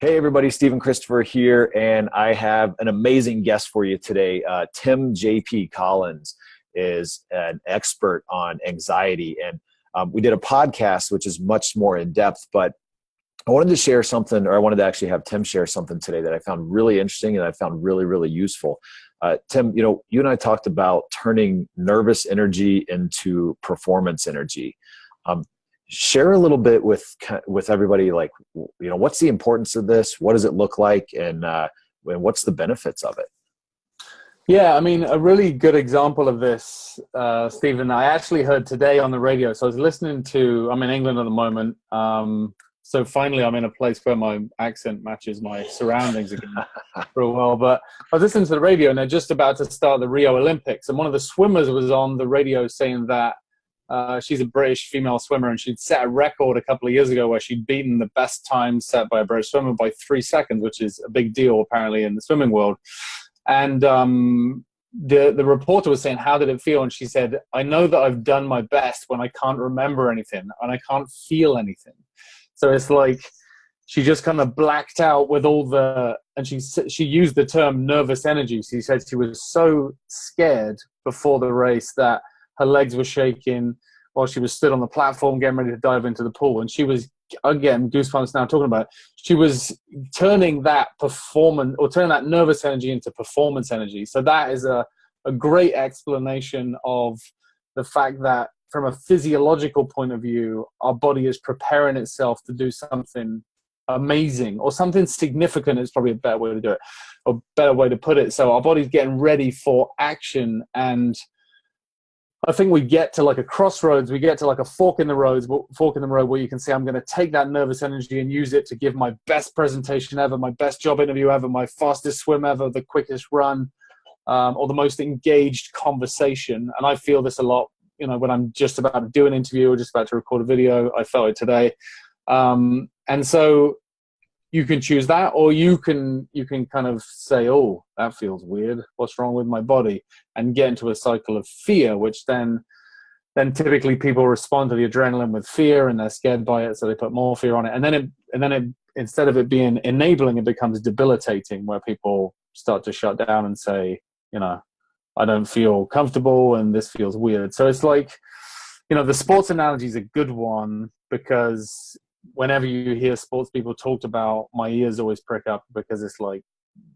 Hey everybody, Stephen Christopher here, and I have an amazing guest for you today. Tim J.P. Collins is an expert on anxiety, and we did a podcast which is much more in depth, but I wanted to share something, or I wanted to actually have Tim share something today that I found really interesting and I found really, really useful. Tim, you and I talked about turning nervous energy into performance energy. Share a little bit with everybody, like, what's the importance of this? What does it look like? And what's the benefits of it? Yeah, I mean, a really good example of this, Stephen, I actually heard today on the radio. So I was listening to, I'm in England at the moment. So finally I'm in a place where my accent matches my surroundings again for a while. But I was listening to the radio and they're just about to start the Rio Olympics. And one of the swimmers was on the radio saying that she's a British female swimmer, and she'd set a record a couple of years ago where she'd beaten the best time set by a British swimmer by 3 seconds, which is a big deal apparently in the swimming world. And the reporter was saying, how did it feel? And she said, I know that I've done my best when I can't remember anything and I can't feel anything. So it's like she just kind of blacked out with all and she used the term nervous energy. She said she was so scared before the race that her legs were shaking while she was stood on the platform getting ready to dive into the pool. And she was, again, goosebumps now talking about it, she was turning that nervous energy into performance energy. So that is a great explanation of the fact that from a physiological point of view, our body is preparing itself to do something amazing or something significant is probably a better way to do it, or better way to put it. So our body's getting ready for action. And I think we get to like a crossroads, we get to like a fork in the road where you can say, I'm going to take that nervous energy and use it to give my best presentation ever, my best job interview ever, my fastest swim ever, the quickest run, or the most engaged conversation. And I feel this a lot, when I'm just about to do an interview or just about to record a video. I felt it today. And so you can choose that, or you can kind of say, oh, that feels weird. What's wrong with my body? And get into a cycle of fear, which then typically people respond to the adrenaline with fear and they're scared by it. So they put more fear on it. And then it, instead of it being enabling, it becomes debilitating, where people start to shut down and say, I don't feel comfortable and this feels weird. So it's like, the sports analogy is a good one, because whenever you hear sports people talked about, my ears always prick up, because it's like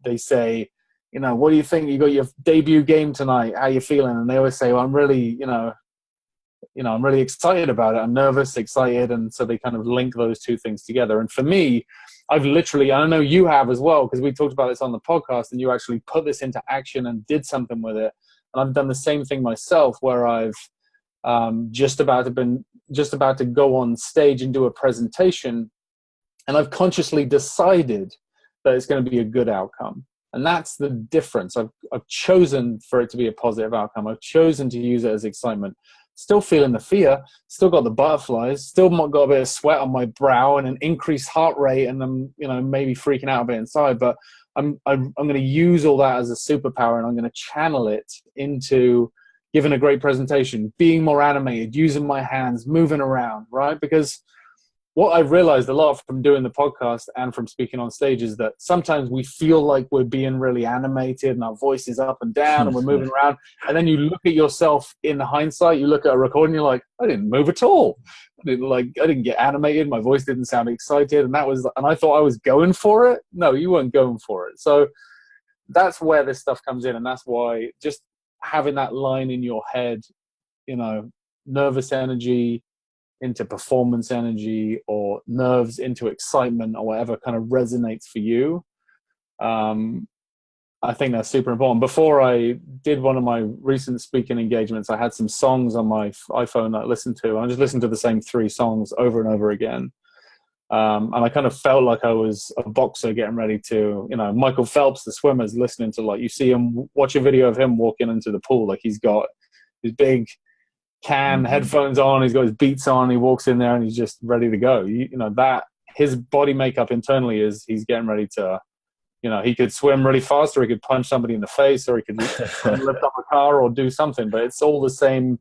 they say, what do you think? You got your debut game tonight. How you feeling? And they always say, well, I'm really, I'm really excited about it. I'm nervous, excited. And so they kind of link those two things together. And for me, I've literally, I know you have as well, because we talked about this on the podcast and you actually put this into action and did something with it. And I've done the same thing myself, where I've just about to go on stage and do a presentation, and I've consciously decided that it's going to be a good outcome. And that's the difference. I've chosen for it to be a positive outcome. I've chosen to use it as excitement. Still feeling the fear, still got the butterflies, still got a bit of sweat on my brow and an increased heart rate, and I'm maybe freaking out a bit inside, but I'm going to use all that as a superpower, and I'm going to channel it into giving a great presentation, being more animated, using my hands, moving around, right? Because what I've realized a lot from doing the podcast and from speaking on stage is that sometimes we feel like we're being really animated and our voice is up and down and we're moving around. And then you look at yourself in hindsight, you look at a recording, you're like, I didn't move at all. I didn't get animated. My voice didn't sound excited. And I thought I was going for it. No, you weren't going for it. So that's where this stuff comes in. And that's why just having that line in your head, nervous energy into performance energy, or nerves into excitement, or whatever kind of resonates for you. I think that's super important. Before I did one of my recent speaking engagements, I had some songs on my iPhone that I listened to. I just listened to the same 3 songs over and over again. And I kind of felt like I was a boxer getting ready to, Michael Phelps, the swimmer's listening to, like, you see him, watch a video of him walking into the pool, like he's got his big headphones on, he's got his beats on, he walks in there and he's just ready to go. That his body makeup internally is he's getting ready to, he could swim really fast, or he could punch somebody in the face, or he could lift up a car or do something, but it's all the same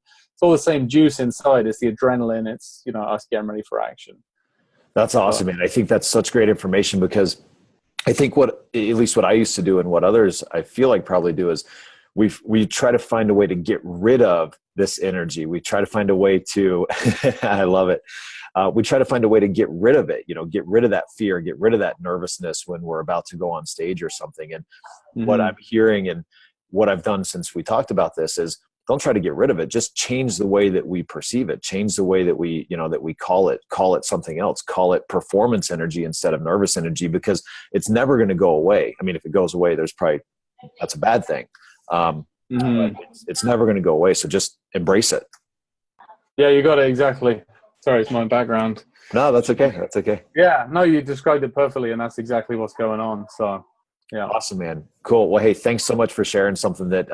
juice inside. It's the adrenaline. It's, us getting ready for action. That's awesome, man. I think that's such great information, because I think at least what I used to do and what others I feel like probably do is we try to find a way to get rid of this energy. We try to find a way to, I love it. We try to find a way to get rid of it, get rid of that fear, get rid of that nervousness when we're about to go on stage or something. And what I'm hearing and what I've done since we talked about this is don't try to get rid of it. Just change the way that we perceive it. Change the way that we, that we call it something else. Call it performance energy instead of nervous energy, because it's never going to go away. I mean, if it goes away, that's a bad thing. It's never going to go away. So just embrace it. Yeah, you got it. Exactly. Sorry, it's my background. No, that's okay. That's okay. Yeah, no, you described it perfectly, and that's exactly what's going on. So, yeah. Awesome, man. Cool. Well, hey, thanks so much for sharing something that,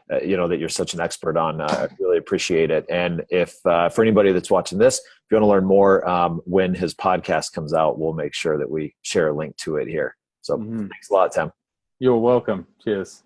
that you're such an expert on. I really appreciate it. And if, for anybody that's watching this, if you want to learn more, when his podcast comes out, we'll make sure that we share a link to it here. So thanks a lot, Tim. You're welcome. Cheers.